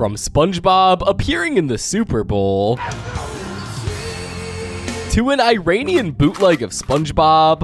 From SpongeBob appearing in the Super Bowl, to an Iranian bootleg of SpongeBob,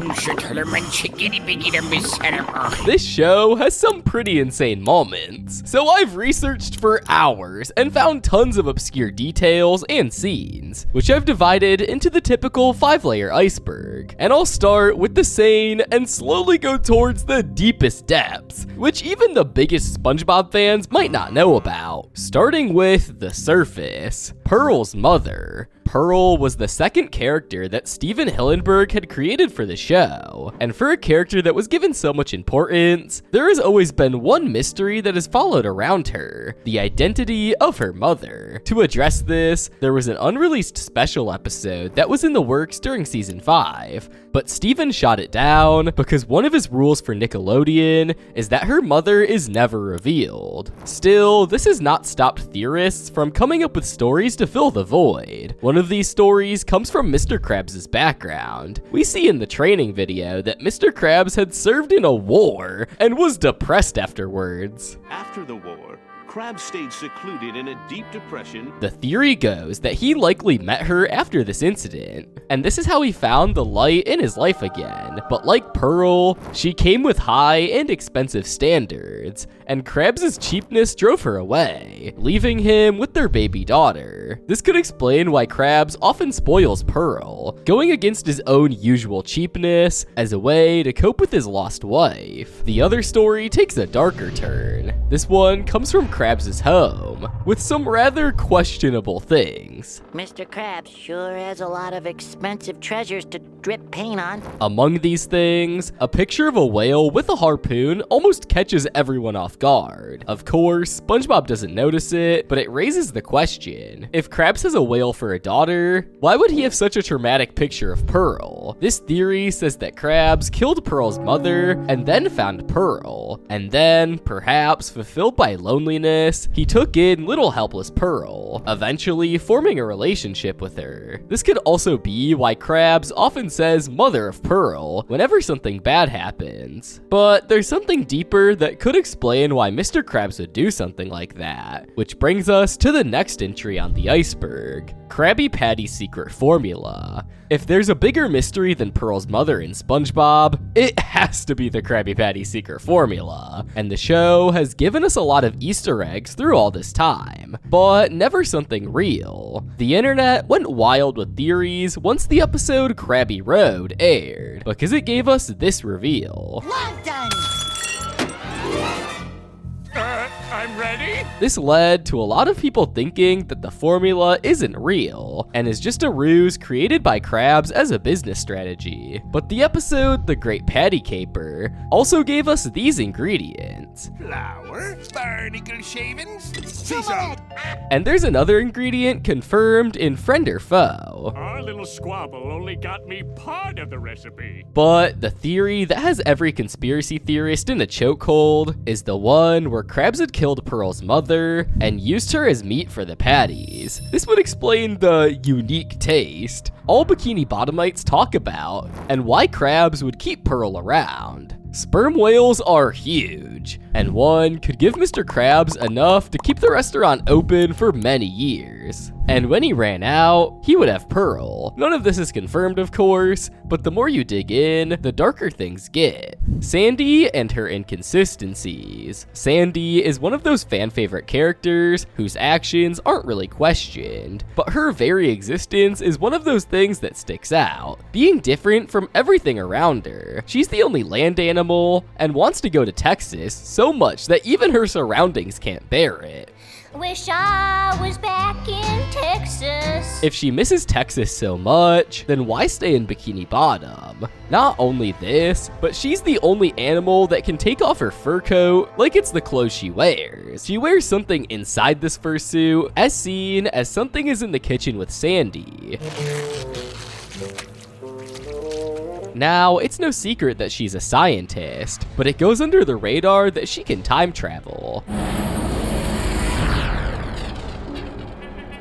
this show has some pretty insane moments. So I've researched for hours and found tons of obscure details and scenes, which I've divided into the typical 5-layer iceberg. And I'll start with the sane and slowly go towards the deepest depths, which even the biggest SpongeBob fans might not know about. Starting with the surface, Pearl's mother. Pearl was the second character that Steven Hillenburg had created for the show, and for a character that was given so much importance, there has always been one mystery that has followed around her: the identity of her mother. To address this, there was an unreleased special episode that was in the works during season 5, but Steven shot it down because one of his rules for Nickelodeon is that her mother is never revealed. Still, this has not stopped theorists from coming up with stories to fill the void. One of these stories comes from Mr. Krabs' background. We see in the training video that Mr. Krabs had served in a war and was depressed afterwards. After the war, Krabs stayed secluded in a deep depression. The theory goes that he likely met her after this incident, and this is how he found the light in his life again. But like Pearl, she came with high and expensive standards, and Krabs' cheapness drove her away, leaving him with their baby daughter. This could explain why Krabs often spoils Pearl, going against his own usual cheapness as a way to cope with his lost wife. The other story takes a darker turn. This one comes from Krabs' home, with some rather questionable things. Mr. Krabs sure has a lot of expensive treasures to drip paint on. Among these things, a picture of a whale with a harpoon almost catches everyone off guard. Of course, SpongeBob doesn't notice it, but it raises the question: if Krabs has a whale for a daughter, why would he have such a traumatic picture of Pearl? This theory says that Krabs killed Pearl's mother and then found Pearl, and then, perhaps fulfilled by loneliness, he took in little helpless Pearl, eventually forming a relationship with her. This could also be why Krabs often says mother of Pearl whenever something bad happens. But there's something deeper that could explain why Mr. Krabs would do something like that, which brings us to the next entry on the iceberg: Krabby Patty's secret formula. If there's a bigger mystery than Pearl's mother in SpongeBob, it has to be the Krabby Patty secret formula, and the show has given us a lot of Easter eggs through all this time, but never something real. The internet went wild with theories once the episode Krabby Road aired, because it gave us this reveal. Well done! I'm ready. This led to a lot of people thinking that the formula isn't real and is just a ruse created by Krabs as a business strategy. But the episode The Great Patty Caper also gave us these ingredients. Flour, barnacle shavings, Sesame. And there's another ingredient confirmed in Friend or Foe. Our little squabble only got me part of the recipe. But the theory that has every conspiracy theorist in a chokehold is the one where Krabs had killed Pearl's mother and used her as meat for the patties. This would explain the unique taste all Bikini Bottomites talk about, and why Krabs would keep Pearl around. Sperm whales are huge, and one could give Mr. Krabs enough to keep the restaurant open for many years. And when he ran out, he would have Pearl. None of this is confirmed, of course, but the more you dig in, the darker things get. Sandy and her inconsistencies. Sandy is one of those fan favorite characters whose actions aren't really questioned, but her very existence is one of those things that sticks out, being different from everything around her. She's the only land animal and wants to go to Texas so much that even her surroundings can't bear it. Wish I was back in Texas. If she misses Texas so much, then why stay in Bikini Bottom? Not only this, but she's the only animal that can take off her fur coat like it's the clothes she wears. She wears something inside this fursuit, as seen as something is in the kitchen with Sandy. Now, it's no secret that she's a scientist, but it goes under the radar that she can time travel.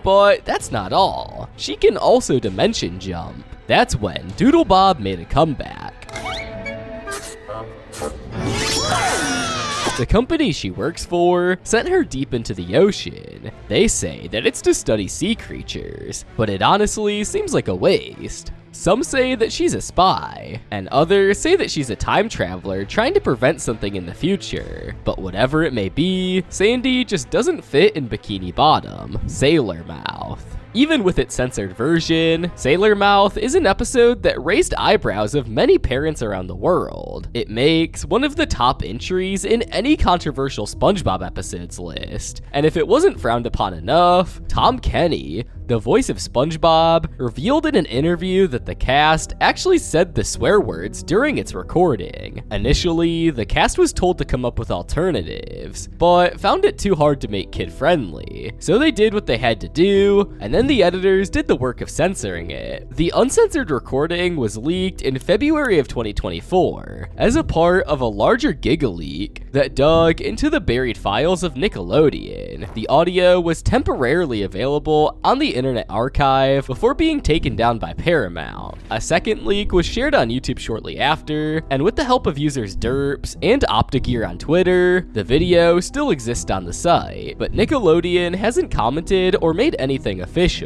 But that's not all. She can also dimension jump. That's when Doodle Bob made a comeback. The company she works for sent her deep into the ocean. They say that it's to study sea creatures, but it honestly seems like a waste. Some say that she's a spy, and others say that she's a time traveler trying to prevent something in the future. But whatever it may be, Sandy just doesn't fit in Bikini Bottom, Sailor Mouth. Even with its censored version, Sailor Mouth is an episode that raised eyebrows of many parents around the world. It makes one of the top entries in any controversial SpongeBob episodes list. And if it wasn't frowned upon enough, Tom Kenny, the voice of SpongeBob, revealed in an interview that the cast actually said the swear words during its recording. Initially, the cast was told to come up with alternatives, but found it too hard to make kid-friendly. So they did what they had to do, and then the editors did the work of censoring it. The uncensored recording was leaked in February of 2024 as a part of a larger Giga leak that dug into the buried files of Nickelodeon. The audio was temporarily available on the Internet Archive before being taken down by Paramount. A second leak was shared on YouTube shortly after, and with the help of users Derps and Optigear on Twitter, the video still exists on the site, but Nickelodeon hasn't commented or made anything official.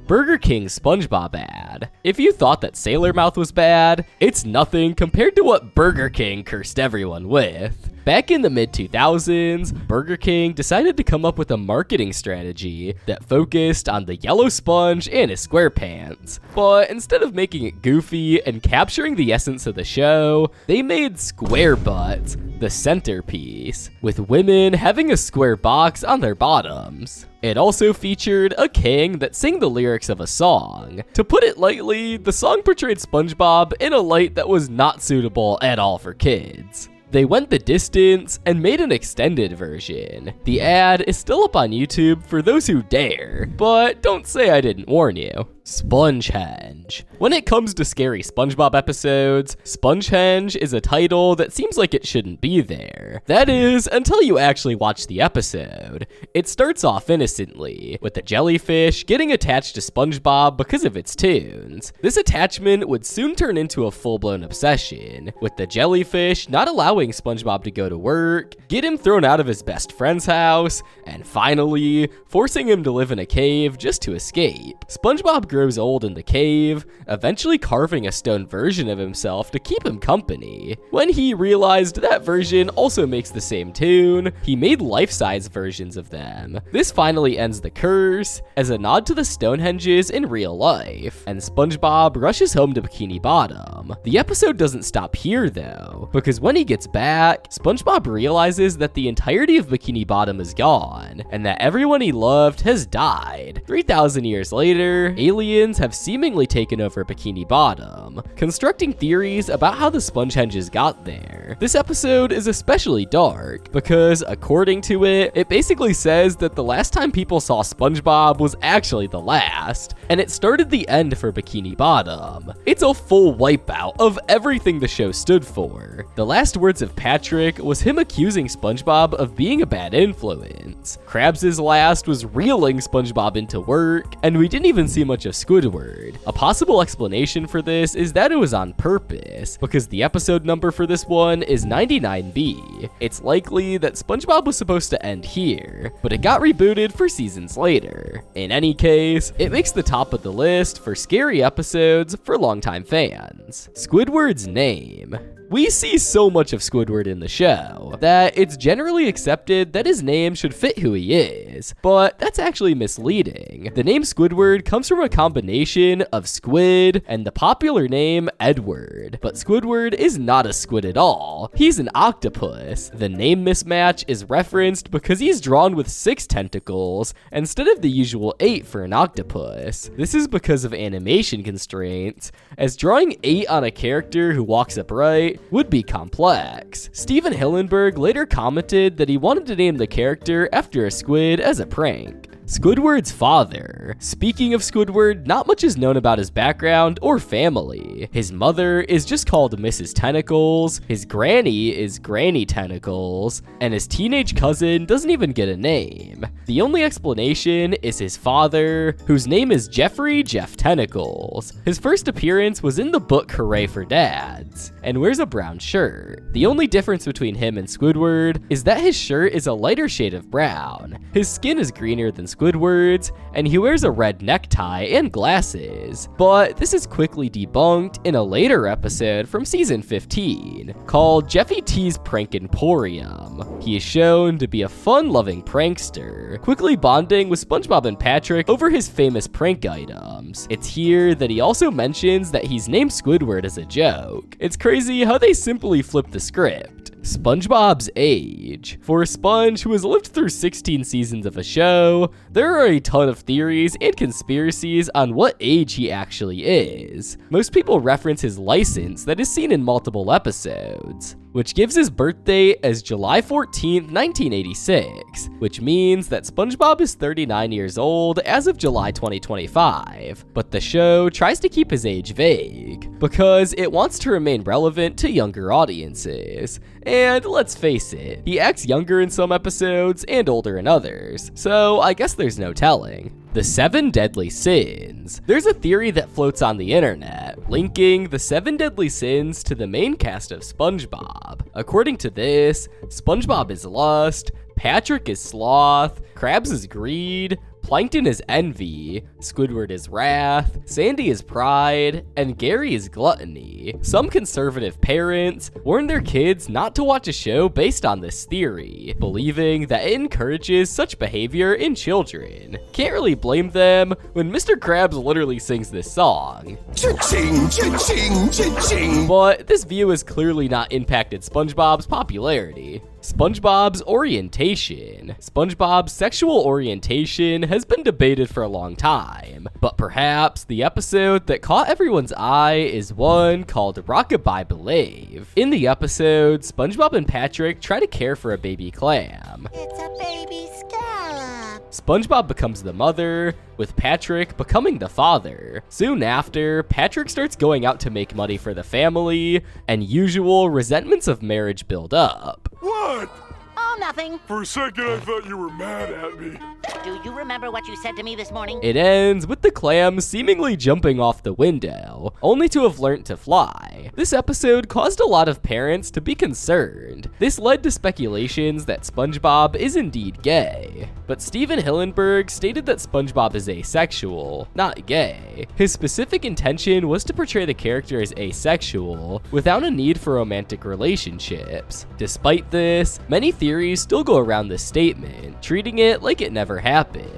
Burger King's SpongeBob ad. If you thought that Sailor Mouth was bad, it's nothing compared to what Burger King cursed everyone with. Back in the mid-2000s, Burger King decided to come up with a marketing strategy that focused on the yellow sponge and his SquarePants. But instead of making it goofy and capturing the essence of the show, they made Square Butts the centerpiece, with women having a square box on their bottoms. It also featured a king that sang the lyrics of a song. To put it lightly, the song portrayed SpongeBob in a light that was not suitable at all for kids. They went the distance and made an extended version. The ad is still up on YouTube for those who dare, but don't say I didn't warn you. Spongehenge. When it comes to scary SpongeBob episodes, Spongehenge is a title that seems like it shouldn't be there. That is, until you actually watch the episode. It starts off innocently, with the jellyfish getting attached to SpongeBob because of its tunes. This attachment would soon turn into a full-blown obsession, with the jellyfish not allowing SpongeBob to go to work, get him thrown out of his best friend's house, and finally, forcing him to live in a cave just to escape. SpongeBob grows old in the cave, eventually carving a stone version of himself to keep him company. When he realized that version also makes the same tune, he made life-size versions of them. This finally ends the curse, as a nod to the Stonehenges in real life, and SpongeBob rushes home to Bikini Bottom. The episode doesn't stop here though, because when he gets back, SpongeBob realizes that the entirety of Bikini Bottom is gone, and that everyone he loved has died. 3,000 years later, aliens have seemingly taken over Bikini Bottom, constructing theories about how the Spongehenges got there. This episode is especially dark, because according to it, it basically says that the last time people saw SpongeBob was actually the last, and it started the end for Bikini Bottom. It's a full wipeout of everything the show stood for. The last words of Patrick was him accusing SpongeBob of being a bad influence. Krabs' last was reeling SpongeBob into work, and we didn't even see much of Squidward. A possible explanation for this is that it was on purpose, because the episode number for this one is 99B. It's likely that SpongeBob was supposed to end here, but it got rebooted for seasons later. In any case, it makes the top of the list for scary episodes for longtime fans. Squidward's name. We see so much of Squidward in the show that it's generally accepted that his name should fit who he is, but that's actually misleading. The name Squidward comes from a combination of squid and the popular name Edward, but Squidward is not a squid at all. He's an octopus. The name mismatch is referenced because he's drawn with 6 tentacles instead of the usual 8 for an octopus. This is because of animation constraints, as drawing 8 on a character who walks upright would be complex. Steven Hillenburg later commented that he wanted to name the character after a squid as a prank. Squidward's father. Speaking of Squidward, not much is known about his background or family. His mother is just called Mrs. Tentacles, his granny is Granny Tentacles, and his teenage cousin doesn't even get a name. The only explanation is his father, whose name is Jeffrey Jeff Tentacles. His first appearance was in the book Hooray for Dads, and wears a brown shirt. The only difference between him and Squidward is that his shirt is a lighter shade of brown. His skin is greener than Squidward's, and he wears a red necktie and glasses. But this is quickly debunked in a later episode from season 15, called Jeffy T's Prankemporium. He is shown to be a fun-loving prankster, quickly bonding with SpongeBob and Patrick over his famous prank items. It's here that he also mentions that he's named Squidward as a joke. It's crazy how they simply flip the script. SpongeBob's age. For a sponge who has lived through 16 seasons of a show, there are a ton of theories and conspiracies on what age he actually is. Most people reference his license that is seen in multiple episodes, which gives his birth date as July 14th, 1986, which means that SpongeBob is 39 years old as of July 2025. But the show tries to keep his age vague, because it wants to remain relevant to younger audiences. And let's face it, he acts younger in some episodes and older in others, so I guess there's no telling. The 7 Deadly Sins. There's a theory that floats on the internet, linking the 7 Deadly Sins to the main cast of SpongeBob. According to this, SpongeBob is lust, Patrick is sloth, Krabs is greed, Plankton is envy, Squidward is wrath, Sandy is pride, and Gary is gluttony. Some conservative parents warn their kids not to watch a show based on this theory, believing that it encourages such behavior in children. Can't really blame them when Mr. Krabs literally sings this song. Cha-ching, cha-ching, cha-ching. But this view has clearly not impacted SpongeBob's popularity. SpongeBob's orientation. SpongeBob's sexual orientation has been debated for a long time, but perhaps the episode that caught everyone's eye is one called Rockabye Believe. In the episode, SpongeBob and Patrick try to care for a baby clam. It's a baby scallop. SpongeBob becomes the mother, with Patrick becoming the father. Soon after, Patrick starts going out to make money for the family, and usual resentments of marriage build up. What? Oh, nothing. For a second, I thought you were mad at me. Do you remember what you said to me this morning? It ends with the clam seemingly jumping off the window, only to have learnt to fly. This episode caused a lot of parents to be concerned. This led to speculations that SpongeBob is indeed gay. But Steven Hillenburg stated that SpongeBob is asexual, not gay. His specific intention was to portray the character as asexual, without a need for romantic relationships. Despite this, many theories still go around this statement, treating it like it never happened.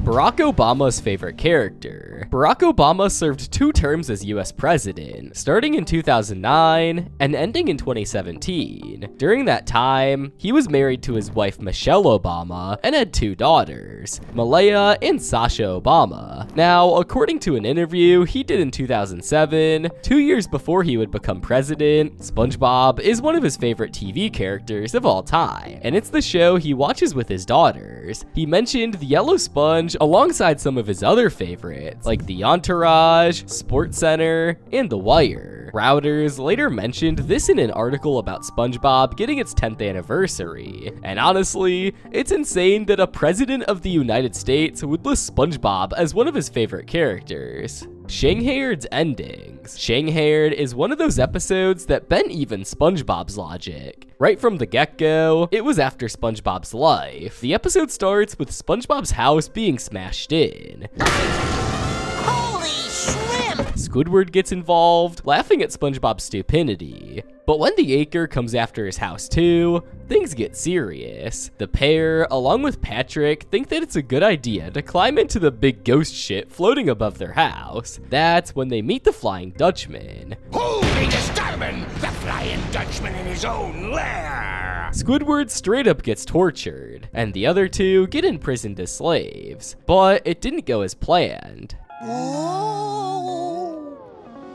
Barack Obama's favorite character. Barack Obama served 2 terms as US president, starting in 2009 and ending in 2017. During that time, he was married to his wife Michelle Obama and had 2 daughters, Malaya and Sasha Obama. Now, according to an interview he did in 2007, 2 years before he would become president, SpongeBob is one of his favorite TV characters of all time, and it's the show he watches with his daughters. He mentioned the Yellow Sponge alongside some of his other favorites, like The Entourage, SportsCenter, and The Wire. Routers later mentioned this in an article about SpongeBob getting its 10th anniversary. And honestly, it's insane that a president of the United States would list SpongeBob as one of his favorite characters. Shanghaied's endings. Shanghaied is one of those episodes that bent even SpongeBob's logic. Right from the get-go, it was after SpongeBob's life. The episode starts with SpongeBob's house being smashed in. Holy shrimp! Squidward gets involved, laughing at SpongeBob's stupidity. But when the acre comes after his house too, things get serious. The pair, along with Patrick, think that it's a good idea to climb into the big ghost shit floating above their house. That's when they meet the Flying Dutchman. Holy disturbing! The Flying Dutchman in his own lair! Squidward straight up gets tortured, and the other 2 get imprisoned as slaves. But it didn't go as planned. Ooh.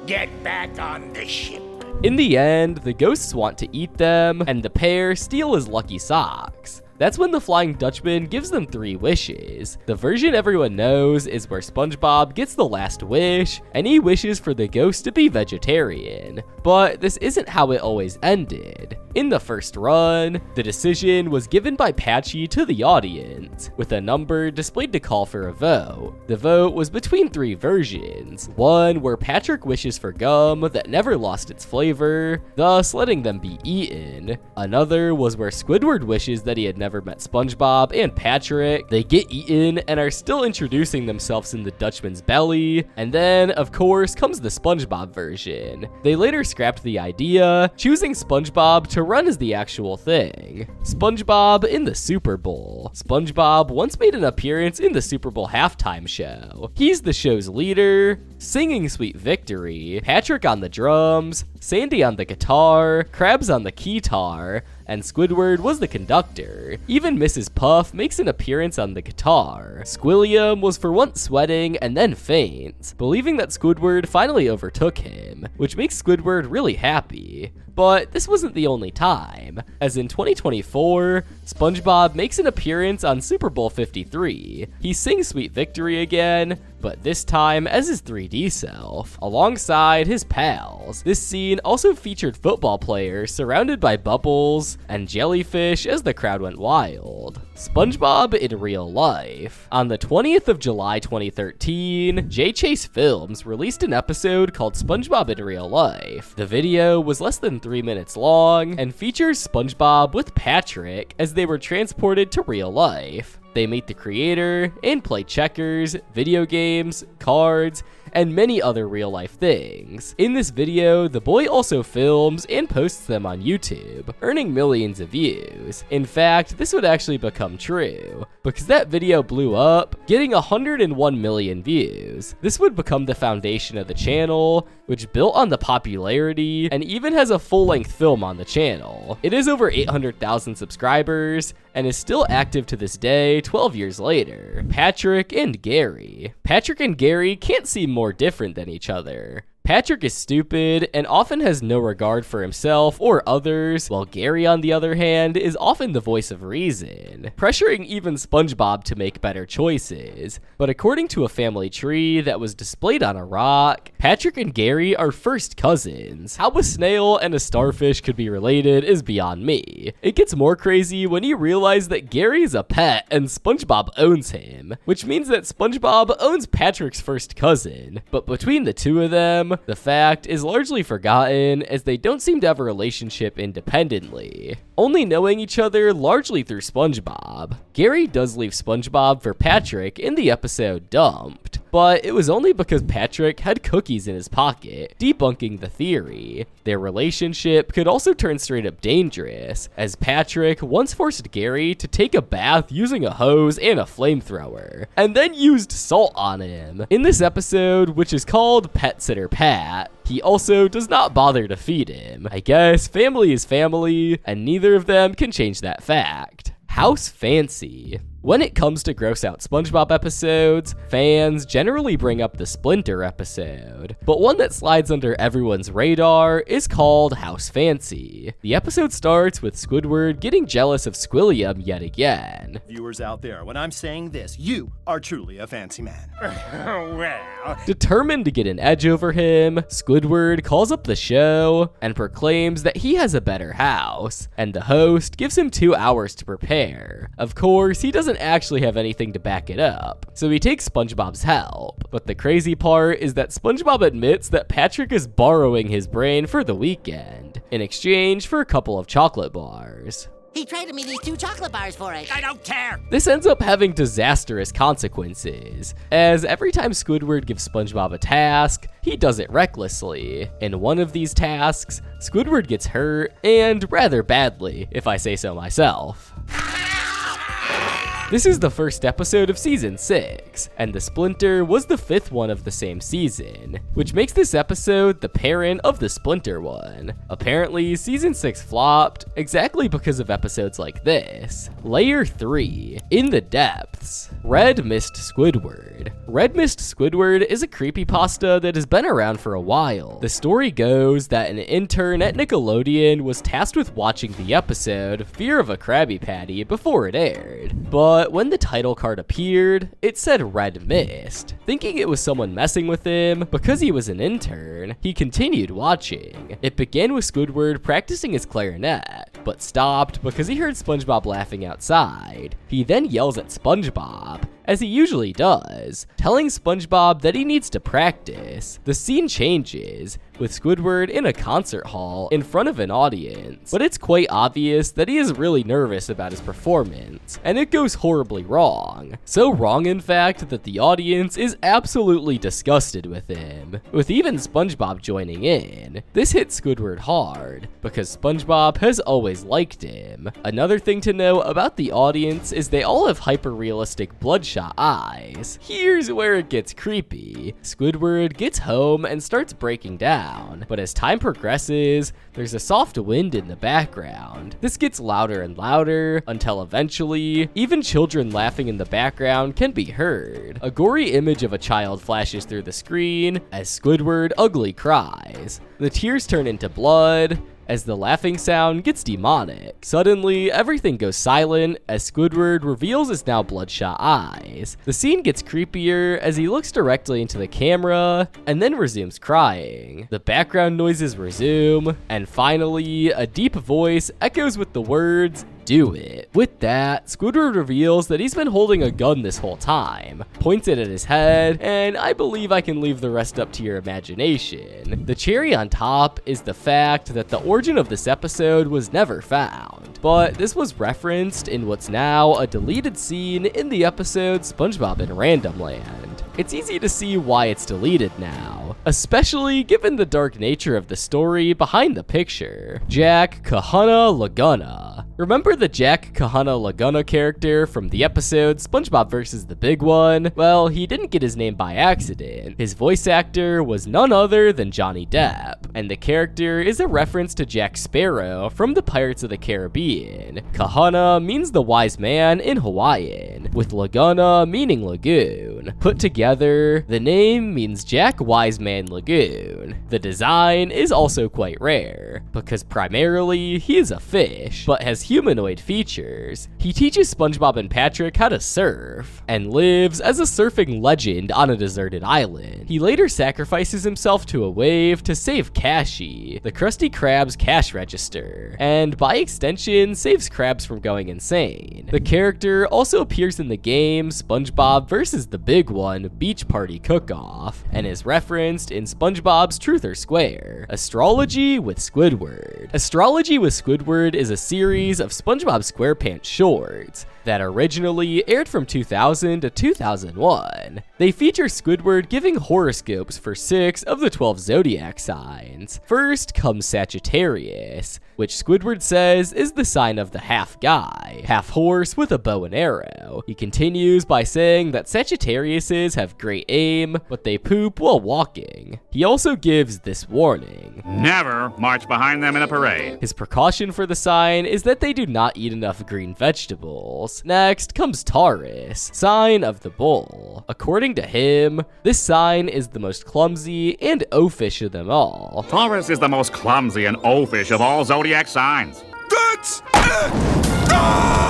Get back on the ship. In the end, the ghosts want to eat them, and the pair steal his lucky socks. 6. That's when the Flying Dutchman gives them 3 wishes. The version everyone knows is where SpongeBob gets the last wish, and he wishes for the ghost to be vegetarian. But this isn't how it always ended. In the first run, the decision was given by Patchy to the audience, with a number displayed to call for a vote. The vote was between 3 versions. One where Patrick wishes for gum that never lost its flavor, thus letting them be eaten. Another was where Squidward wishes that he had never met SpongeBob and Patrick. They get eaten and are still introducing themselves in the Dutchman's belly. And then, of course, comes the SpongeBob version. They later scrapped the idea, choosing SpongeBob to run as the actual thing. SpongeBob in the Super Bowl. SpongeBob once made an appearance in the Super Bowl halftime show. He's the show's leader, singing Sweet Victory, Patrick on the drums, Sandy on the guitar, Krabs on the keytar, and Squidward was the conductor. Even Mrs. Puff makes an appearance on the guitar. Squilliam was for once sweating and then faints, believing that Squidward finally overtook him, which makes Squidward really happy. But this wasn't the only time, as in 2024, SpongeBob makes an appearance on Super Bowl 53. He sings Sweet Victory again, but this time as his 3D self, alongside his pals. This scene also featured football players surrounded by bubbles and jellyfish as the crowd went wild. SpongeBob in real life. On the 20th of July 2013, J Chase Films released an episode called SpongeBob in Real Life. The video was less than 3 minutes long and features SpongeBob with Patrick as they were transported to real life. They meet the creator and play checkers, video games, cards, and many other real-life things. In this video, the boy also films and posts them on YouTube, earning millions of views. In fact, this would actually become true, because that video blew up, getting 101 million views. This would become the foundation of the channel, which built on the popularity, and even has a full-length film on the channel. It is over 800,000 subscribers, and is still active to this day, 12 years later. Patrick and Gary. Patrick and Gary can't seem more different than each other. Patrick is stupid and often has no regard for himself or others, while Gary, on the other hand, is often the voice of reason, pressuring even SpongeBob to make better choices. But according to a family tree that was displayed on a rock, Patrick and Gary are first cousins. How a snail and a starfish could be related is beyond me. It gets more crazy when you realize that Gary is a pet and SpongeBob owns him, which means that SpongeBob owns Patrick's first cousin. But between the two of them, the fact is largely forgotten, as they don't seem to have a relationship independently, only knowing each other largely through SpongeBob. Gary does leave SpongeBob for Patrick in the episode Dumped, but it was only because Patrick had cookies in his pocket, debunking the theory. Their relationship could also turn straight up dangerous, as Patrick once forced Gary to take a bath using a hose and a flamethrower, and then used salt on him. In this episode, which is called Pet Sitter Pat, he also does not bother to feed him. I guess family is family, and neither of them can change that fact. House Fancy. When it comes to gross out SpongeBob episodes, fans generally bring up the Splinter episode, but one that slides under everyone's radar is called House Fancy. The episode starts with Squidward getting jealous of Squilliam yet again. Viewers out there, when I'm saying this, you are truly a fancy man. Well, Determined to get an edge over him, Squidward calls up the show and proclaims that he has a better house, and the host gives him 2 hours to prepare. Of course, he doesn't actually have anything to back it up, so he takes SpongeBob's help. But the crazy part is that SpongeBob admits that Patrick is borrowing his brain for the weekend, in exchange for a couple of chocolate bars. He traded me these 2 chocolate bars for it. I don't care. This ends up having disastrous consequences, as every time Squidward gives SpongeBob a task, he does it recklessly. In one of these tasks, Squidward gets hurt, and rather badly, if I say so myself. This is the first episode of season 6, and the Splinter was the 5th one of the same season, which makes this episode the parent of the Splinter one. Apparently, season 6 flopped exactly because of episodes like this. Layer 3, In the Depths, Red Mist Squidward. Red Mist Squidward is a creepypasta that has been around for a while. The story goes that an intern at Nickelodeon was tasked with watching the episode Fear of a Krabby Patty before it aired. But when the title card appeared, it said Red Mist. Thinking it was someone messing with him because he was an intern, he continued watching. It began with Squidward practicing his clarinet, but stopped because he heard SpongeBob laughing outside. He then yells at SpongeBob, as he usually does, telling SpongeBob that he needs to practice. The scene changes, with Squidward in a concert hall in front of an audience, but it's quite obvious that he is really nervous about his performance, and it goes horribly wrong. So wrong, in fact, that the audience is absolutely disgusted with him, with even SpongeBob joining in. This hit Squidward hard, because SpongeBob has always liked him. Another thing to know about the audience is they all have hyper-realistic bloodshot eyes. Here's where it gets creepy. Squidward gets home and starts breaking down, but as time progresses, there's a soft wind in the background. This gets louder and louder until eventually, even children laughing in the background can be heard. A gory image of a child flashes through the screen as Squidward ugly cries. The tears turn into blood as the laughing sound gets demonic. Suddenly, everything goes silent as Squidward reveals his now bloodshot eyes. The scene gets creepier as he looks directly into the camera and then resumes crying. The background noises resume, and finally, a deep voice echoes with the words, "Do it." With that, Squidward reveals that he's been holding a gun this whole time, points it at his head, and I believe I can leave the rest up to your imagination. The cherry on top is the fact that the origin of this episode was never found, but this was referenced in what's now a deleted scene in the episode SpongeBob in Random Land. It's easy to see why it's deleted now, especially given the dark nature of the story behind the picture. Jack Kahana Laguna. Remember the Jack Kahana Laguna character from the episode SpongeBob vs. the Big One? Well, he didn't get his name by accident. His voice actor was none other than Johnny Depp, and the character is a reference to Jack Sparrow from the Pirates of the Caribbean. Kahana means the wise man in Hawaiian, with Laguna meaning lagoon. Put together, the name means Jack Wise Man Lagoon. The design is also quite rare, because primarily he is a fish, but has humanoid features. He teaches SpongeBob and Patrick how to surf, and lives as a surfing legend on a deserted island. He later sacrifices himself to a wave to save Cashy, the Krusty Krab's cash register, and by extension, saves Krabs from going insane. The character also appears in the game SpongeBob vs. the Big One Beach Party Cook-Off, and is referenced in SpongeBob's Truth or Square, Astrology with Squidward. Astrology with Squidward is a series of SpongeBob SquarePants shorts that originally aired from 2000 to 2001. They feature Squidward giving horoscopes for 6 of the 12 zodiac signs. First comes Sagittarius, which Squidward says is the sign of the half guy, half horse with a bow and arrow. He continues by saying that Sagittariuses have great aim, but they poop while walking. He also gives this warning: Never march behind them in a parade. His precaution for the sign is that they do not eat enough green vegetables. Next comes Taurus, sign of the bull. According to him, this sign is the most clumsy and oafish of them all. Taurus is the most clumsy and oafish of all zodiac signs.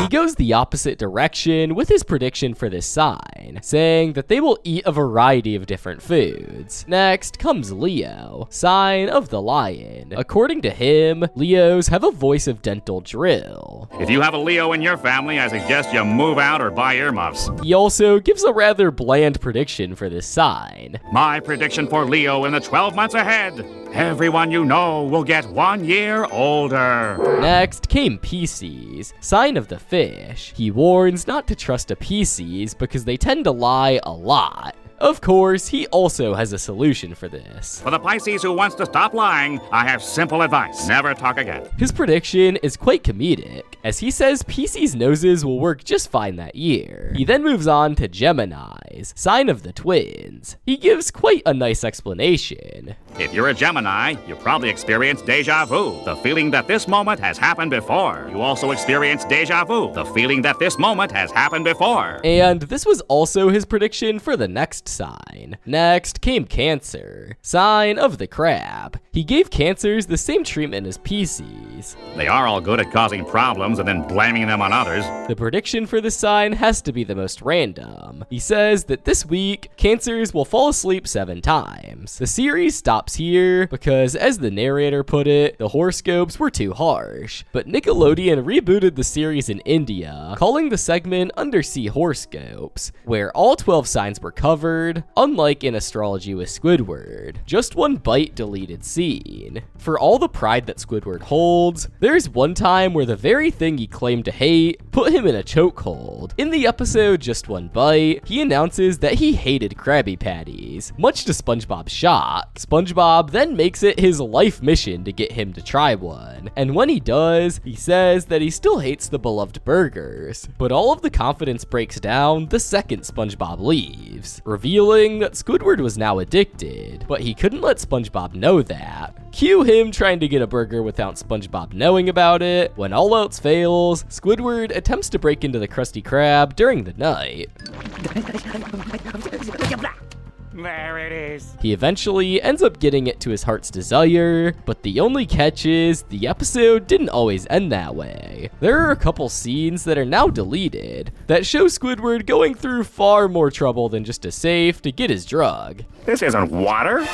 He goes the opposite direction with his prediction for this sign, saying that they will eat a variety of different foods. Next comes Leo, sign of the lion. According to him, Leos have a voice of dental drill. If you have a Leo in your family, I suggest you move out or buy earmuffs. He also gives a rather bland prediction for this sign. My prediction for Leo in the 12 months ahead: everyone you know will get 1 year older. Next came Pisces, sign of the fish. He warns not to trust a Pisces because they tend to lie a lot. Of course, he also has a solution for this. For the Pisces who wants to stop lying, I have simple advice: never talk again. His prediction is quite comedic, as he says PC's noses will work just fine that year. He then moves on to Geminis, sign of the twins. He gives quite a nice explanation. If you're a Gemini, you probably experience deja vu, the feeling that this moment has happened before. You also experience deja vu, the feeling that this moment has happened before. And this was also his prediction for the next sign. Next came Cancer, sign of the crab. He gave cancers the same treatment as Pisces. They are all good at causing problems and then blaming them on others. The prediction for this sign has to be the most random. He says that this week, cancers will fall asleep 7 times. The series stops here because, as the narrator put it, the horoscopes were too harsh. But Nickelodeon rebooted the series in India, calling the segment Undersea Horoscopes, where all 12 signs were covered, unlike in astrology with Squidward. Just one bite deleted scene. For all the pride that Squidward holds, there's one time where the very thing he claimed to hate put him in a chokehold. In the episode Just One Bite, he announces that he hated Krabby Patties, much to SpongeBob's shock. SpongeBob then makes it his life mission to get him to try one, and when he does, he says that he still hates the beloved burgers. But all of the confidence breaks down the second SpongeBob leaves, revealing that Squidward was now addicted, but he couldn't let SpongeBob know that. Cue him trying to get a burger without SpongeBob knowing about it. When all else fails, Squidward attempts to break into the Krusty Krab during the night. There it is. He eventually ends up getting it to his heart's desire, but the only catch is the episode didn't always end that way. There are a couple scenes that are now deleted that show Squidward going through far more trouble than just a safe to get his drug. This isn't water.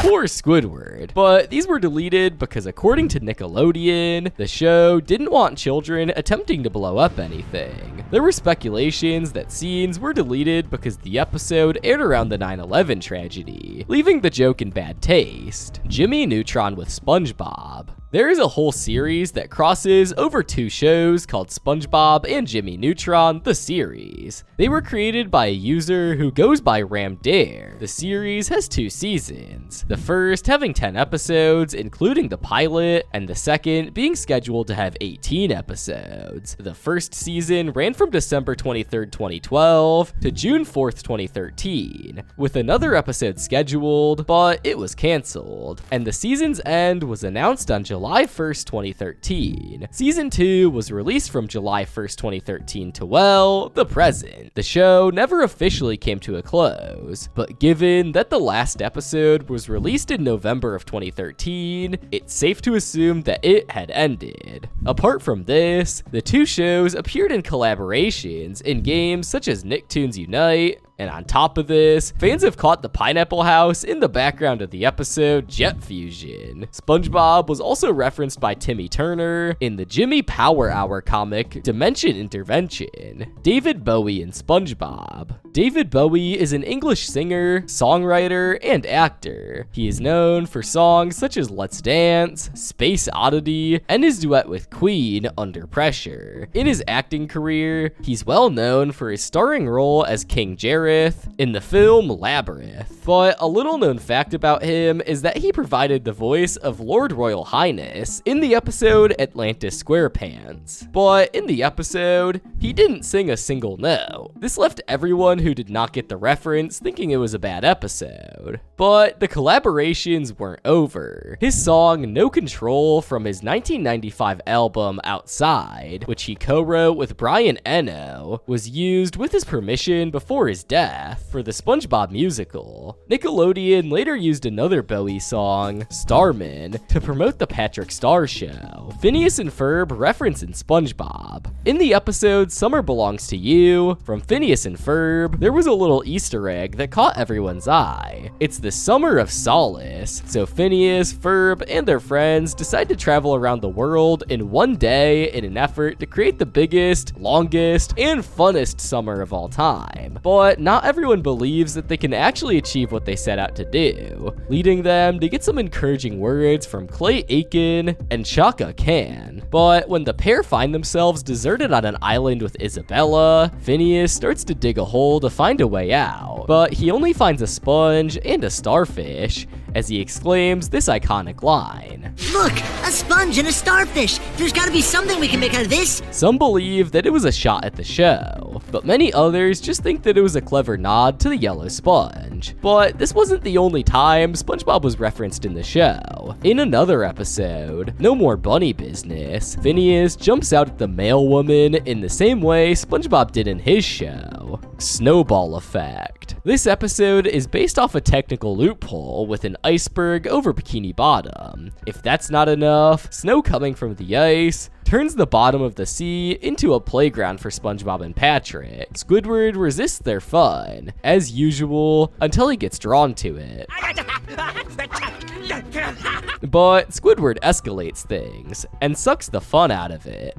Poor Squidward. But these were deleted because, according to Nickelodeon, the show didn't want children attempting to blow up anything. There were speculations that scenes were deleted because the episode aired around the 9/11 tragedy, leaving the joke in bad taste. Jimmy Neutron with SpongeBob. There is a whole series that crosses over 2 shows called SpongeBob and Jimmy Neutron, the series. They were created by a user who goes by Ramdare. The series has 2 seasons, the first having 10 episodes, including the pilot, and the second being scheduled to have 18 episodes. The first season ran from December 23rd, 2012 to June 4th, 2013, with another episode scheduled, but it was canceled, and the season's end was announced on July 1st, 2013. Season 2 was released from July 1st, 2013 to, well, the present. The show never officially came to a close, but given that the last episode was released in November of 2013, it's safe to assume that it had ended. Apart from this, the 2 shows appeared in collaborations in games such as Nicktoons Unite, and on top of this, fans have caught the Pineapple House in the background of the episode Jet Fusion. SpongeBob was also referenced by Timmy Turner in the Jimmy Power Hour comic Dimension Intervention. David Bowie and SpongeBob. David Bowie is an English singer, songwriter, and actor. He is known for songs such as Let's Dance, Space Oddity, and his duet with Queen, Under Pressure. In his acting career, he's well known for his starring role as King Jareth in the film Labyrinth. But a little known fact about him is that he provided the voice of Lord Royal Highness in the episode Atlantis SquarePants. But in the episode, he didn't sing a single note. This left everyone who did not get the reference thinking it was a bad episode. But the collaborations weren't over. His song No Control from his 1995 album Outside, which he co-wrote with Brian Eno, was used with his permission before his death for the SpongeBob musical. Nickelodeon later used another Bowie song, Starman, to promote the Patrick Star Show. Phineas and Ferb reference in SpongeBob. In the episode Summer Belongs to You, from Phineas and Ferb, there was a little Easter egg that caught everyone's eye. It's the Summer of Solace, so Phineas, Ferb, and their friends decide to travel around the world in one day in an effort to create the biggest, longest, and funnest summer of all time. But not everyone believes that they can actually achieve what they set out to do, leading them to get some encouraging words from Clay Aiken and Chaka Khan. But when the pair find themselves deserted on an island with Isabella, Phineas starts to dig a hole to find a way out, but he only finds a sponge and a starfish, as he exclaims this iconic line. Look, a sponge and a starfish. There's gotta be something we can make out of this. Some believe that it was a shot at the show, but many others just think that it was a clever nod to the yellow sponge. But this wasn't the only time SpongeBob was referenced in the show. In another episode, No More Bunny Business, Phineas jumps out at the mail woman in the same way SpongeBob did in his show. Snowball effect. This episode is based off a technical loophole with an iceberg over Bikini Bottom. If that's not enough, snow coming from the ice turns the bottom of the sea into a playground for SpongeBob and Patrick. Squidward resists their fun, as usual, until he gets drawn to it. But Squidward escalates things and sucks the fun out of it.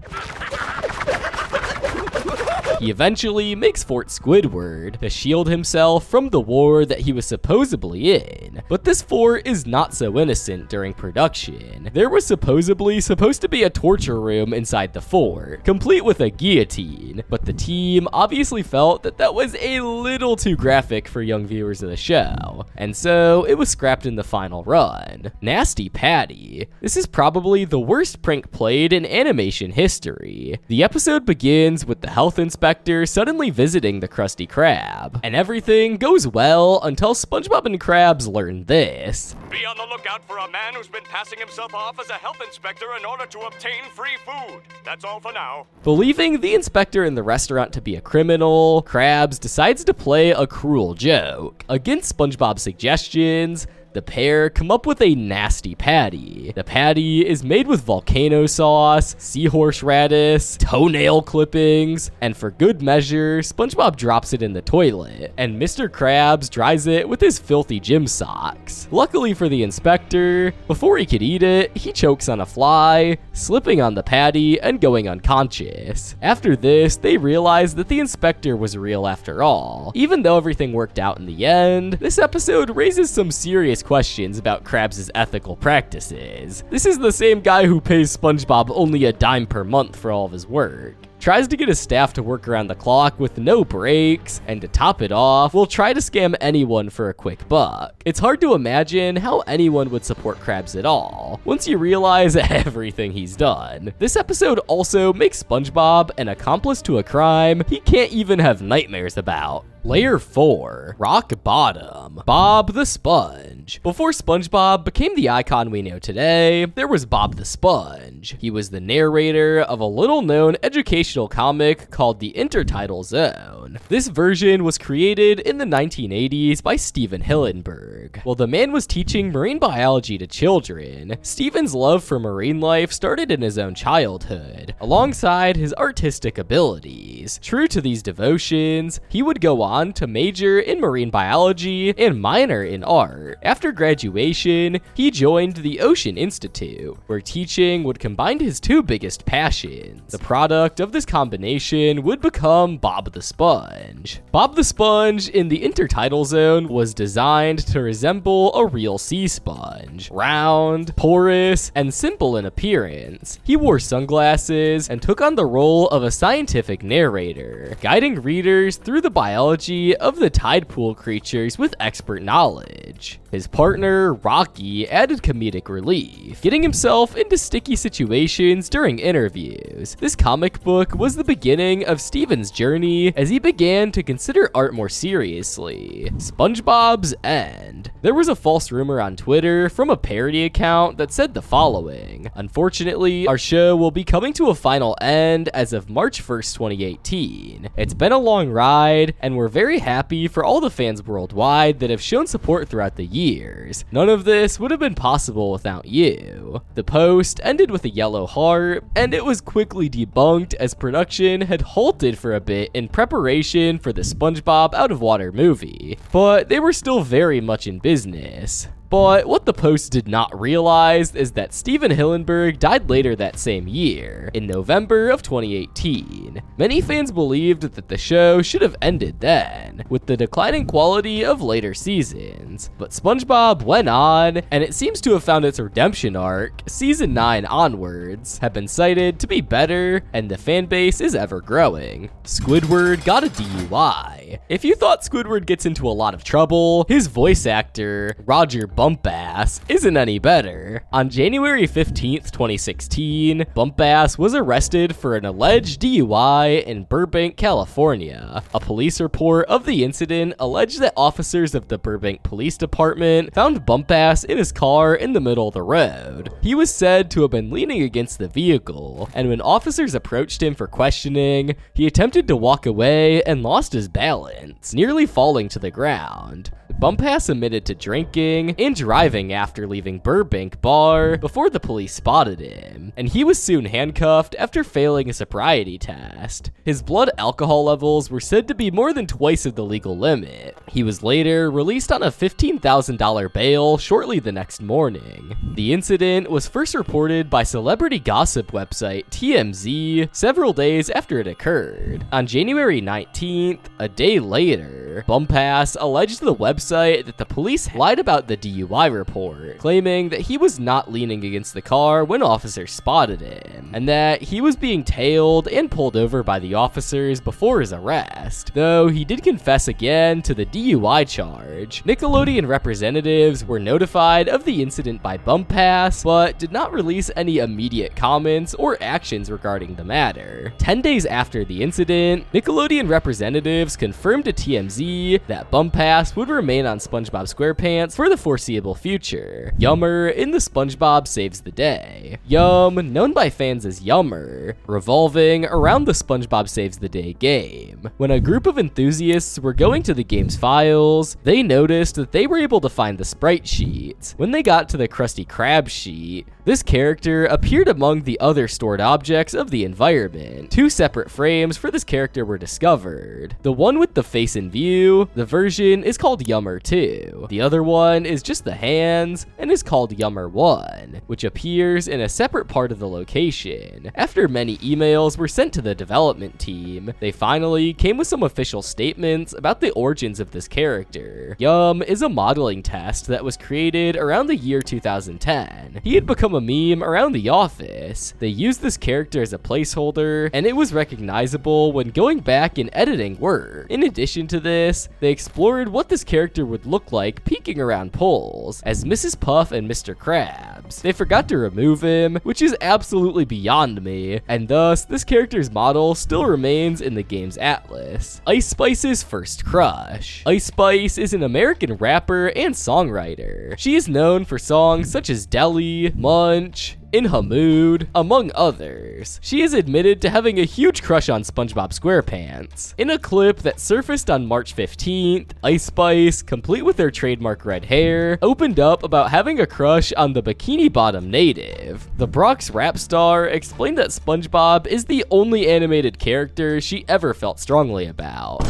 He eventually makes Fort Squidward to shield himself from the war that he was supposedly in. But this fort is not so innocent during production. There was supposedly supposed to be a torture room inside the fort, complete with a guillotine, but the team obviously felt that that was a little too graphic for young viewers of the show, and so it was scrapped in the final run. Nasty Patty. This is probably the worst prank played in animation history. The episode begins with the health inspector suddenly visiting the Krusty Krab, and everything goes well until SpongeBob and Krabs learn this. Be on the lookout for a man who's been passing himself off as a health inspector in order to obtain free food. That's all for now. Believing the inspector in the restaurant to be a criminal, Krabs decides to play a cruel joke. Against SpongeBob's suggestions, the pair come up with a nasty patty. The patty is made with volcano sauce, seahorse radish, toenail clippings, and for good measure, SpongeBob drops it in the toilet, and Mr. Krabs dries it with his filthy gym socks. Luckily for the inspector, before he could eat it, he chokes on a fly, slipping on the patty and going unconscious. After this, they realize that the inspector was real after all. Even though everything worked out in the end, this episode raises some serious questions about Krabs' ethical practices. This is the same guy who pays SpongeBob only a dime per month for all of his work, tries to get his staff to work around the clock with no breaks, and to top it off, will try to scam anyone for a quick buck. It's hard to imagine how anyone would support Krabs at all, once you realize everything he's done. This episode also makes SpongeBob an accomplice to a crime he can't even have nightmares about. Layer 4, Rock Bottom, Bob the Sponge. Before SpongeBob became the icon we know today, there was Bob the Sponge. He was the narrator of a little-known educational comic called The Intertidal Zone. This version was created in the 1980s by Steven Hillenburg. While the man was teaching marine biology to children, Steven's love for marine life started in his own childhood, alongside his artistic abilities. True to these devotions, he would go on to major in marine biology and minor in art. After graduation, he joined the Ocean Institute, where teaching would combine his two biggest passions. The product of this combination would become Bob the Sponge. Bob the Sponge in the Intertidal Zone was designed to resemble a real sea sponge, round, porous, and simple in appearance. He wore sunglasses and took on the role of a scientific narrator, guiding readers through the biology of the tide pool creatures with expert knowledge. His partner, Rocky, added comedic relief, getting himself into sticky situations during interviews. This comic book was the beginning of Steven's journey as he began to consider art more seriously. SpongeBob's End. There was a false rumor on Twitter from a parody account that said the following: "Unfortunately, our show will be coming to a final end as of March 1st, 2018. It's been a long ride, and we're very happy for all the fans worldwide that have shown support throughout the years. None of this would have been possible without you." The post ended with a yellow heart, and it was quickly debunked as production had halted for a bit in preparation for the SpongeBob Out of Water movie. But they were still very much in business. But what the post did not realize is that Steven Hillenburg died later that same year, in November of 2018. Many fans believed that the show should have ended then, with the declining quality of later seasons. seasons. But SpongeBob went on, and it seems to have found its redemption arc. Season 9 onwards have been cited to be better, and the fan base is ever growing. Squidward got a DUI. If you thought Squidward gets into a lot of trouble, his voice actor, Roger Bumpass, isn't any better. On January 15th, 2016, Bumpass was arrested for an alleged DUI in Burbank, California. A police report of the incident alleged that officers of the Burbank Police Department found Bumpass in his car in the middle of the road. He was said to have been leaning against the vehicle, and when officers approached him for questioning, he attempted to walk away and lost his balance, nearly falling to the ground. Bumpass admitted to drinking and driving after leaving Burbank Bar before the police spotted him, and he was soon handcuffed after failing a sobriety test. His blood alcohol levels were said to be more than twice of the legal limit. He was later released on a $15,000 bail shortly the next morning. The incident was first reported by celebrity gossip website TMZ several days after it occurred. On January 19th, a day later, Bumpass alleged the website that the police lied about the DUI report, claiming that he was not leaning against the car when officers spotted him, and that he was being tailed and pulled over by the officers before his arrest, though he did confess again to the DUI charge. Nickelodeon representatives were notified of the incident by Bumpass, but did not release any immediate comments or actions regarding the matter. 10 days after the incident, Nickelodeon representatives confirmed to TMZ that Bumpass would remain on SpongeBob SquarePants for the foreseeable future. Yummer in the SpongeBob Saves the Day. Yum, known by fans as Yummer, revolving around the SpongeBob Saves the Day game. When a group of enthusiasts were going to the game's files, they noticed that they were able to find the sprite sheets. When they got to the Krusty Krab sheet, this character appeared among the other stored objects of the environment. 2 separate frames for this character were discovered. The one with the face in view, the version is called Yummer 2. The other one is just the hands and is called Yummer 1, which appears in a separate part of the location. After many emails were sent to the development team, they finally came with some official statements about the origins of this character. Yum is a modeling test that was created around the year 2010. He had become a meme around the office. They used this character as a placeholder, and it was recognizable when going back and editing work. In addition to this, they explored what this character would look like peeking around poles as Mrs. Puff and Mr. Krabs. They forgot to remove him, which is absolutely beyond me, and thus this character's model still remains in the game's atlas. Ice Spice's first crush. Ice Spice is an American rapper and songwriter. She is known for songs such as Deli, Munch, In Her Mood, among others. She is admitted to having a huge crush on SpongeBob SquarePants. In a clip that surfaced on March 15th, Ice Spice, complete with her trademark red hair, opened up about having a crush on the Bikini Bottom native. The Bronx rap star explained that SpongeBob is the only animated character she ever felt strongly about.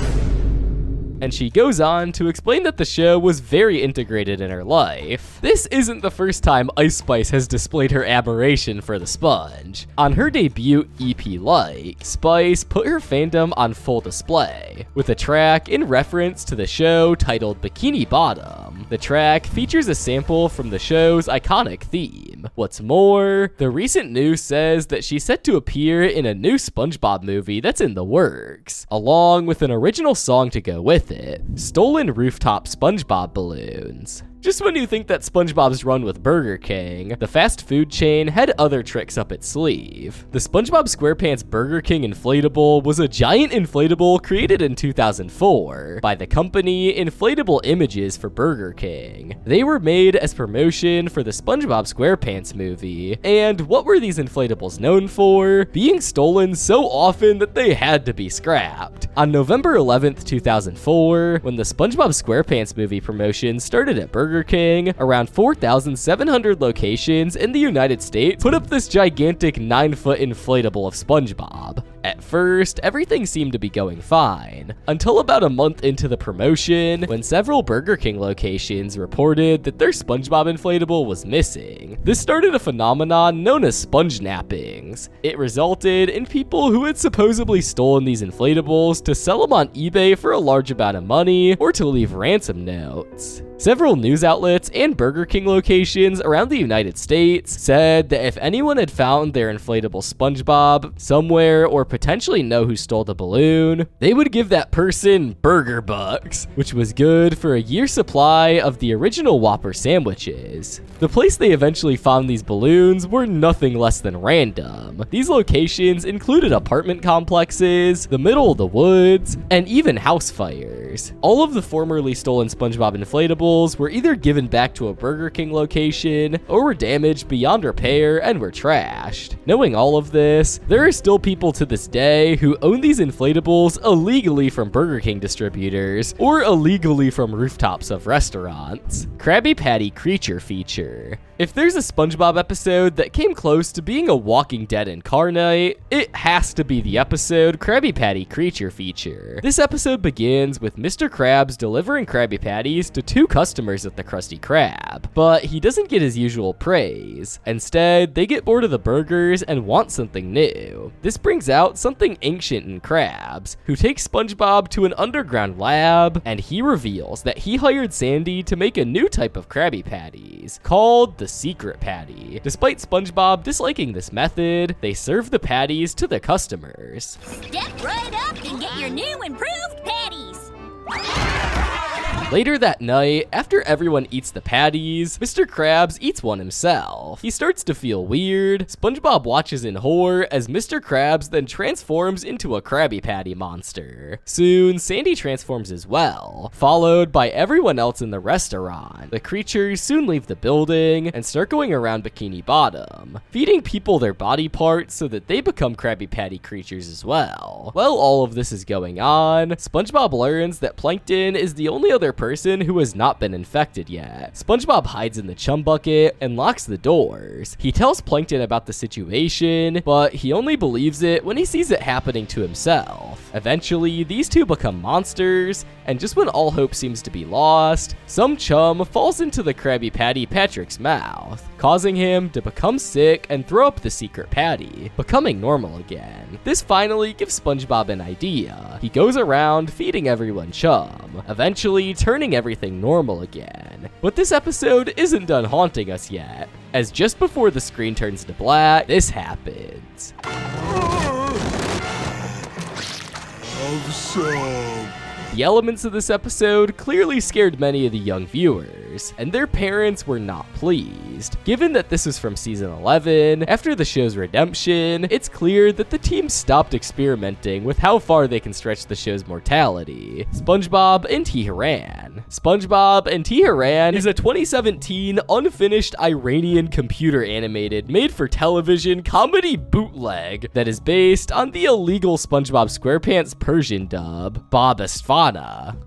And she goes on to explain that the show was very integrated in her life. This isn't the first time Ice Spice has displayed her admiration for the sponge. On her debut EP Like, Spice put her fandom on full display, with a track in reference to the show titled Bikini Bottom. The track features a sample from the show's iconic theme. What's more, the recent news says that she's set to appear in a new SpongeBob movie that's in the works, along with an original song to go with it, Stolen Rooftop SpongeBob Balloons. Just when you think that SpongeBob's run with Burger King, the fast food chain had other tricks up its sleeve. The SpongeBob SquarePants Burger King inflatable was a giant inflatable created in 2004 by the company Inflatable Images for Burger King. They were made as promotion for the SpongeBob SquarePants movie, and what were these inflatables known for? Being stolen so often that they had to be scrapped. On November 11th, 2004, when the SpongeBob SquarePants movie promotion started at Burger King, around 4,700 locations in the United States put up this gigantic 9-foot inflatable of SpongeBob. At first, everything seemed to be going fine, until about a month into the promotion, when several Burger King locations reported that their SpongeBob inflatable was missing. This started a phenomenon known as sponge nappings. It resulted in people who had supposedly stolen these inflatables to sell them on eBay for a large amount of money or to leave ransom notes. Several news outlets and Burger King locations around the United States said that if anyone had found their inflatable SpongeBob somewhere or potentially know who stole the balloon, they would give that person burger bucks, which was good for a year's supply of the original Whopper sandwiches. The place they eventually found these balloons were nothing less than random. These locations included apartment complexes, the middle of the woods, and even house fires. All of the formerly stolen SpongeBob inflatables were either given back to a Burger King location or were damaged beyond repair and were trashed. Knowing all of this, there are still people to this day who own these inflatables illegally from Burger King distributors or illegally from rooftops of restaurants. Krabby Patty creature feature. If there's a SpongeBob episode that came close to being a Walking Dead incarnate, it has to be the episode Krabby Patty creature feature. This episode begins with Mr. Krabs delivering Krabby Patties to two customers at the Krusty Krab, but he doesn't get his usual praise. Instead, they get bored of the burgers and want something new. This brings out something ancient in Krabs, who takes SpongeBob to an underground lab, and he reveals that he hired Sandy to make a new type of Krabby Patties, called the Secret Patty. Despite SpongeBob disliking this method, they serve the patties to the customers. Step right up and get your new improved patties. Later that night, after everyone eats the patties, Mr. Krabs eats one himself. He starts to feel weird. SpongeBob watches in horror as Mr. Krabs then transforms into a Krabby Patty monster. Soon, Sandy transforms as well, followed by everyone else in the restaurant. The creatures soon leave the building and start going around Bikini Bottom, feeding people their body parts so that they become Krabby Patty creatures as well. While all of this is going on, SpongeBob learns that Plankton is the only other person who has not been infected yet. SpongeBob hides in the chum bucket and locks the doors. He tells Plankton about the situation, but he only believes it when he sees it happening to himself. Eventually, these two become monsters, and just when all hope seems to be lost, some chum falls into the Krabby Patty Patrick's mouth, causing him to become sick and throw up the secret patty, becoming normal again. This finally gives SpongeBob an idea. He goes around feeding everyone chum, eventually turning everything normal again. But this episode isn't done haunting us yet, as just before the screen turns to black, this happens. The elements of this episode clearly scared many of the young viewers, and their parents were not pleased. Given that this was from season 11, after the show's redemption, it's clear that the team stopped experimenting with how far they can stretch the show's mortality. SpongeBob and Tehran. SpongeBob and Tehran is a 2017 unfinished Iranian computer animated made-for-television comedy bootleg that is based on the illegal SpongeBob SquarePants Persian dub, Bob Esfana.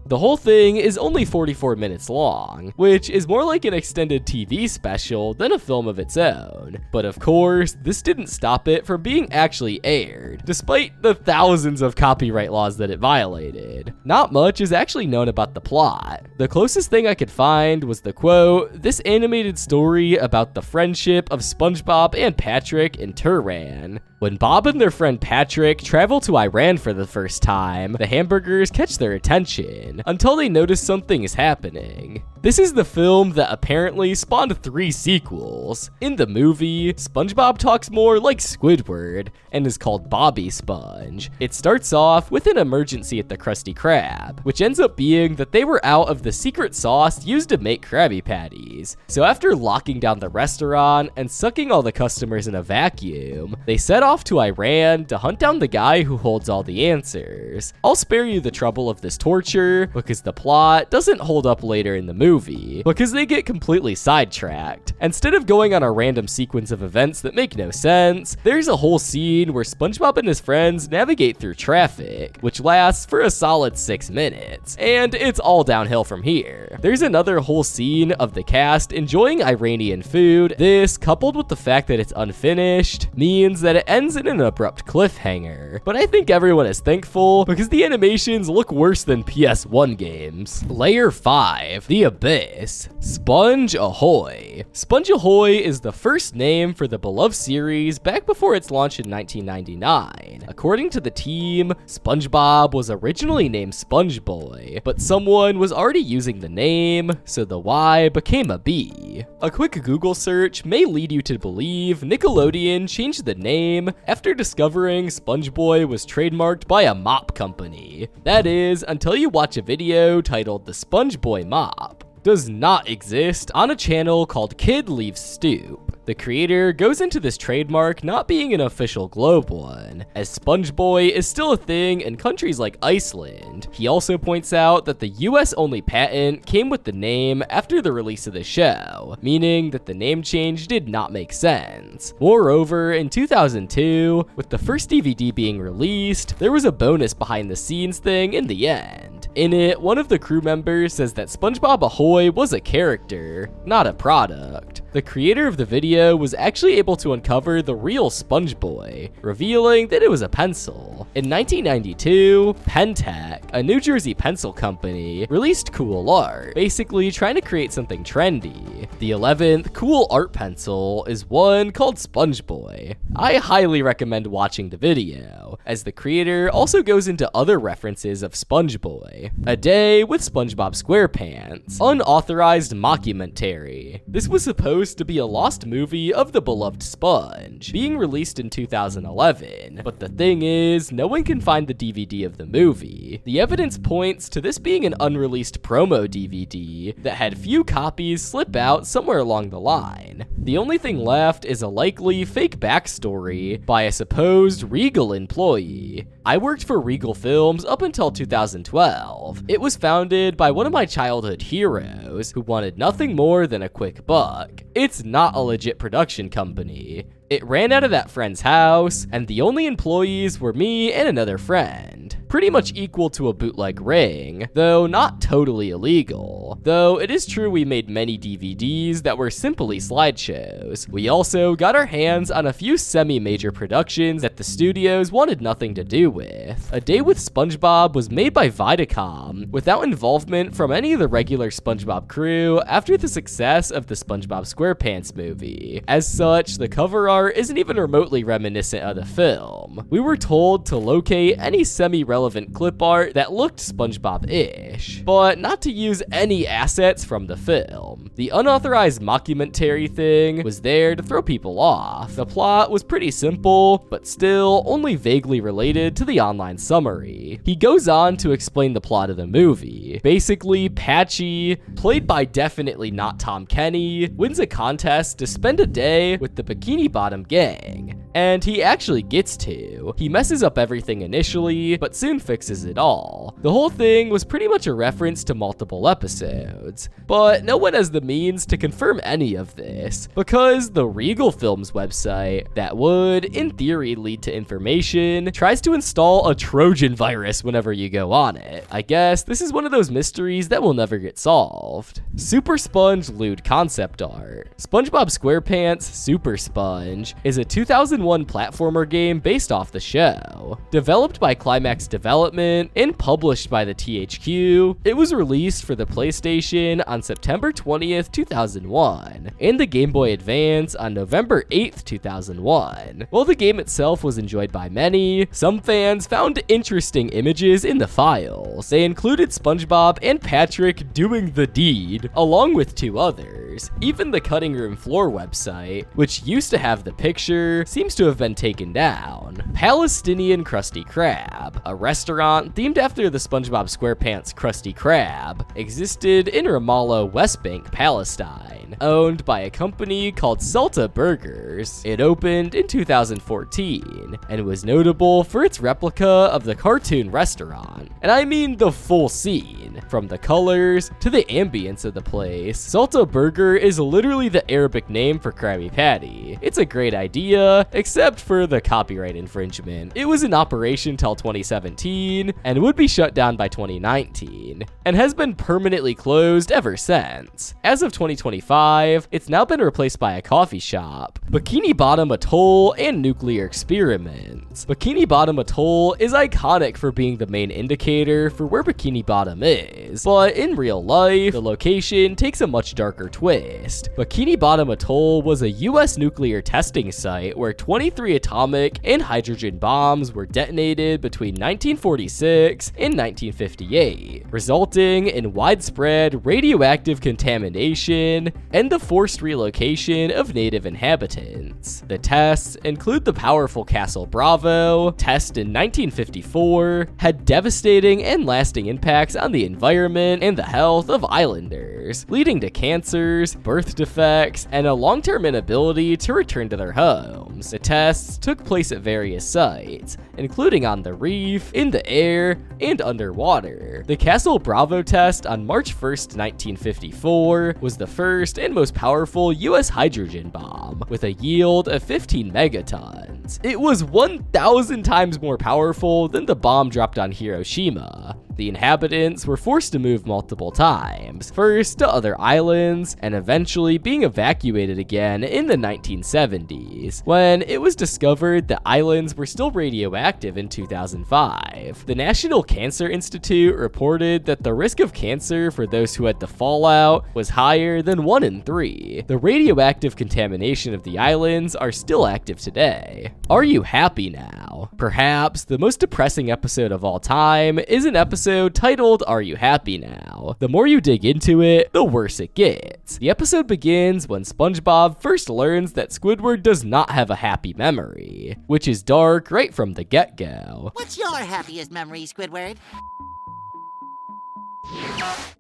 The whole thing is only 44 minutes long, which is more like an extended TV special than a film of its own. But of course, this didn't stop it from being actually aired, despite the thousands of copyright laws that it violated. Not much is actually known about the plot. The closest thing I could find was the quote, "This animated story about the friendship of SpongeBob and Patrick in Tehran. When Bob and their friend Patrick travel to Iran for the first time, the hamburgers catch their attention until they notice something is happening." This is the film that apparently spawned 3 sequels. In the movie, SpongeBob talks more like Squidward and is called Bobby Sponge. It starts off with an emergency at the Krusty Krab, which ends up being that they were out of the secret sauce used to make Krabby Patties. So after locking down the restaurant and sucking all the customers in a vacuum, they set off to Iran to hunt down the guy who holds all the answers. I'll spare you the trouble of this torture because the plot doesn't hold up later in the movie, because they get completely sidetracked. Instead of going on a random sequence of events that make no sense, there's a whole scene where SpongeBob and his friends navigate through traffic, which lasts for a solid 6 minutes, and it's all downhill from here. There's another whole scene of the cast enjoying Iranian food. This, coupled with the fact that it's unfinished, means that it ends in an abrupt cliffhanger, but I think everyone is thankful because the animations look worse than PS1 games. Layer 5, The Abyss. Sponge Ahoy. Sponge Ahoy is the first name for the beloved series back before its launch in 1999. According to the team, SpongeBob was originally named SpongeBoy, but someone was already using the name, so the Y became a B. A quick Google search may lead you to believe Nickelodeon changed the name after discovering SpongeBoy was trademarked by a mop company. That is, until you watch a video titled The SpongeBoy Mop. Does not exist on a channel called Kid Leaves Stoop. The creator goes into this trademark not being an official globe one, as SpongeBoy is still a thing in countries like Iceland. He also points out that the US-only patent came with the name after the release of the show, meaning that the name change did not make sense. Moreover, in 2002, with the first DVD being released, there was a bonus behind-the-scenes thing in the end. In it, one of the crew members says that SpongeBob Ahoy was a character, not a product. The creator of the video was actually able to uncover the real SpongeBoy, revealing that it was a pencil. In 1992, Pentec, a New Jersey pencil company, released cool art, basically trying to create something trendy. The 11th cool art pencil is one called SpongeBoy. I highly recommend watching the video, as the creator also goes into other references of SpongeBoy. A Day with SpongeBob SquarePants, unauthorized mockumentary. This was supposed to be a lost movie of the beloved Sponge, being released in 2011, but the thing is, no one can find the DVD of the movie. The evidence points to this being an unreleased promo DVD that had few copies slip out somewhere along the line. The only thing left is a likely fake backstory by a supposed Regal employee. I worked for Regal Films up until 2012. It was founded by one of my childhood heroes who wanted nothing more than a quick buck. It's not a legit production company. It ran out of that friend's house, and the only employees were me and another friend. Pretty much equal to a bootleg ring, though not totally illegal. Though it is true we made many DVDs that were simply slideshows. We also got our hands on a few semi-major productions that the studios wanted nothing to do with. A Day with SpongeBob was made by Viacom, without involvement from any of the regular SpongeBob crew after the success of the SpongeBob SquarePants movie. As such, the cover art isn't even remotely reminiscent of the film. We were told to locate any semi-relevant clip art that looked SpongeBob-ish, but not to use any assets from the film. The unauthorized mockumentary thing was there to throw people off. The plot was pretty simple, but still only vaguely related to the online summary. He goes on to explain the plot of the movie. Basically, Patchy, played by definitely not Tom Kenny, wins a contest to spend a day with the Bikini Bottom gang. And he actually gets to. He messes up everything initially, but soon fixes it all. The whole thing was pretty much a reference to multiple episodes, but no one has the means to confirm any of this, because the Regal Films website, that would, in theory, lead to information, tries to install a Trojan virus whenever you go on it. I guess this is one of those mysteries that will never get solved. Super Sponge lewd concept art. SpongeBob SquarePants Super Sponge is a 2001 platformer game based off the show. Developed by Climax Development and published by the THQ, it was released for the PlayStation on September 20th, 2001, and the Game Boy Advance on November 8th, 2001. While the game itself was enjoyed by many, some fans found interesting images in the files. They included SpongeBob and Patrick doing the deed, along with two others. Even the Cutting Room Floor website, which used to have the picture, seems to have been taken down. Palestinian Krusty Krab, a restaurant themed after the SpongeBob SquarePants Krusty Krab, existed in Ramallah, West Bank, Palestine, owned by a company called Salta Burgers. It opened in 2014 and was notable for its replica of the cartoon restaurant, and I mean the full scene. From the colors to the ambience of the place, Salta Burger is literally the Arabic name for Krabby Patty. It's a great idea, except for the copyright infringement. It was in operation till 2017 and would be shut down by 2019, and has been permanently closed ever since. As of 2025, it's now been replaced by a coffee shop, Bikini Bottom Atoll, and nuclear experiments. Bikini Bottom Atoll is iconic for being the main indicator for where Bikini Bottom is, but in real life, the location takes a much darker twist. Bikini Bottom Atoll was a US nuclear testing site where 23 atomic and hydrogen bombs were detonated between 1946 and 1958, resulting in widespread radioactive contamination and the forced relocation of native inhabitants. The tests include the powerful Castle Bravo test in 1954, had devastating and lasting impacts on the environment and the health of islanders, leading to cancers, birth defects, and a long-term inability to return to their homes. The tests took place at various sites, including on the reef, in the air, and underwater. The Castle Bravo test on March 1st, 1954 was the first and most powerful US hydrogen bomb, with a yield of 15 megatons. It was 1,000 times more powerful than the bomb dropped on Hiroshima. The inhabitants were forced to move multiple times, first to other islands, and eventually being evacuated again in the 1970s, when it was discovered that islands were still radioactive in 2005. The National Cancer Institute reported that the risk of cancer for those who had the fallout was higher than 1 in 3. The radioactive contamination of the islands are still active today. Are you happy now? Perhaps the most depressing episode of all time is an episode titled Are You Happy Now? The more you dig into it, the worse it gets. The episode begins when SpongeBob first learns that Squidward does not have a happy memory, which is dark right from the get-go. What's your happiest memory, Squidward?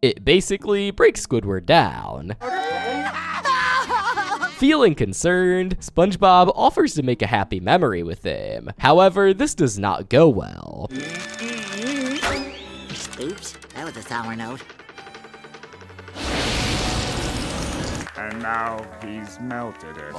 It basically breaks Squidward down. Feeling concerned, SpongeBob offers to make a happy memory with him. However, this does not go well. Oops, that was a sour note. And now he's melted it.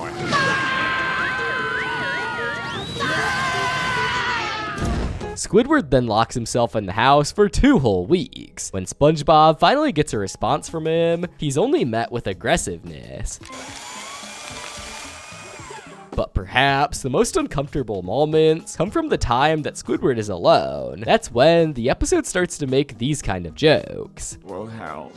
Squidward then locks himself in the house for 2 whole weeks. When SpongeBob finally gets a response from him, he's only met with aggressiveness. But perhaps the most uncomfortable moments come from the time that Squidward is alone. That's when the episode starts to make these kind of jokes. Well, hell.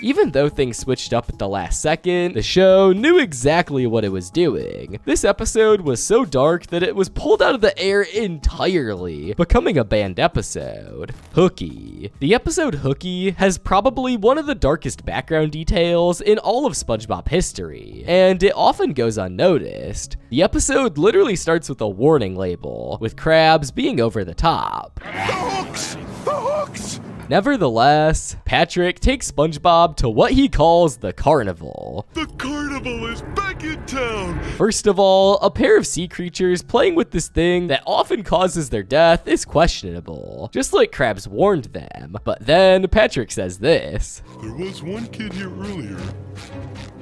Even though things switched up at the last second, the show knew exactly what it was doing. This episode was so dark that it was pulled out of the air entirely, becoming a banned episode. Hooky. The episode Hooky has probably one of the darkest background details in all of SpongeBob history, and it often goes unnoticed. The episode literally starts with a warning label, with Krabs being over the top. The hooks! The hooks! Nevertheless, Patrick takes SpongeBob to what he calls the carnival. The carnival is back in town! First of all, a pair of sea creatures playing with this thing that often causes their death is questionable, just like Krabs warned them. But then Patrick says this. There was one kid here earlier.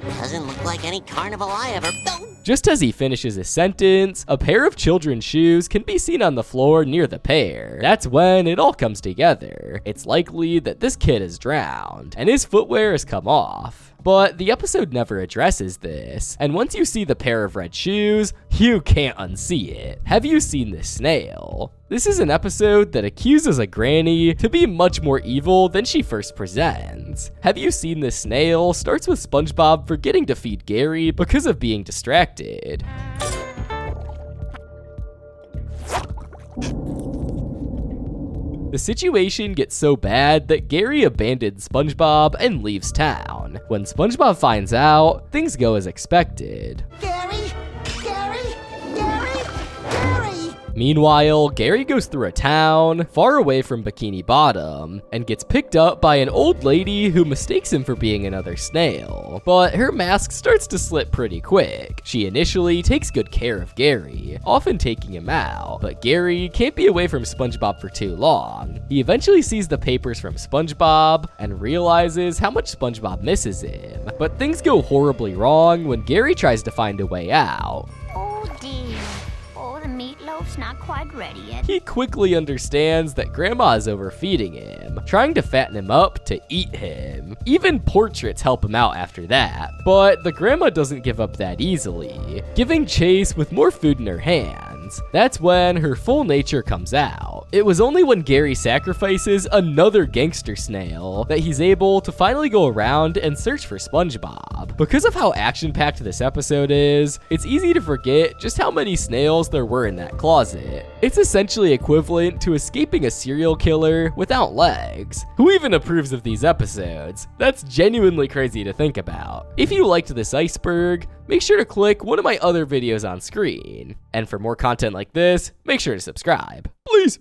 Doesn't look like any carnival I ever... Oh! Just as he finishes his sentence, a pair of children's shoes can be seen on the floor near the pair. That's when it all comes together. It's likely that this kid is drowned, and his footwear has come off. But the episode never addresses this, and once you see the pair of red shoes, you can't unsee it. Have you seen this snail? This is an episode that accuses a granny to be much more evil than she first presents. Have you seen this snail starts with SpongeBob forgetting to feed Gary because of being distracted. The situation gets so bad that Gary abandons SpongeBob and leaves town. When SpongeBob finds out, things go as expected. Gary! Gary! Gary! Gary! Meanwhile, Gary goes through a town far away from Bikini Bottom and gets picked up by an old lady who mistakes him for being another snail. But her mask starts to slip pretty quick. She initially takes good care of Gary, often taking him out, but Gary can't be away from SpongeBob for too long. He eventually sees the papers from SpongeBob and realizes how much SpongeBob misses him. But things go horribly wrong when Gary tries to find a way out. Oh dear. Oh, the meatloaf's not quite ready yet. He quickly understands that Grandma is overfeeding him, trying to fatten him up to eat him. Even portraits help him out after that, but the Grandma doesn't give up that easily, giving chase with more food in her hands. That's when her full nature comes out. It was only when Gary sacrifices another gangster snail that he's able to finally go around and search for SpongeBob. Because of how action-packed this episode is, it's easy to forget just how many snails there were in that closet. It's essentially equivalent to escaping a serial killer without legs. Who even approves of these episodes? That's genuinely crazy to think about. If you liked this iceberg, make sure to click one of my other videos on screen. And for more content like this, make sure to subscribe. Please.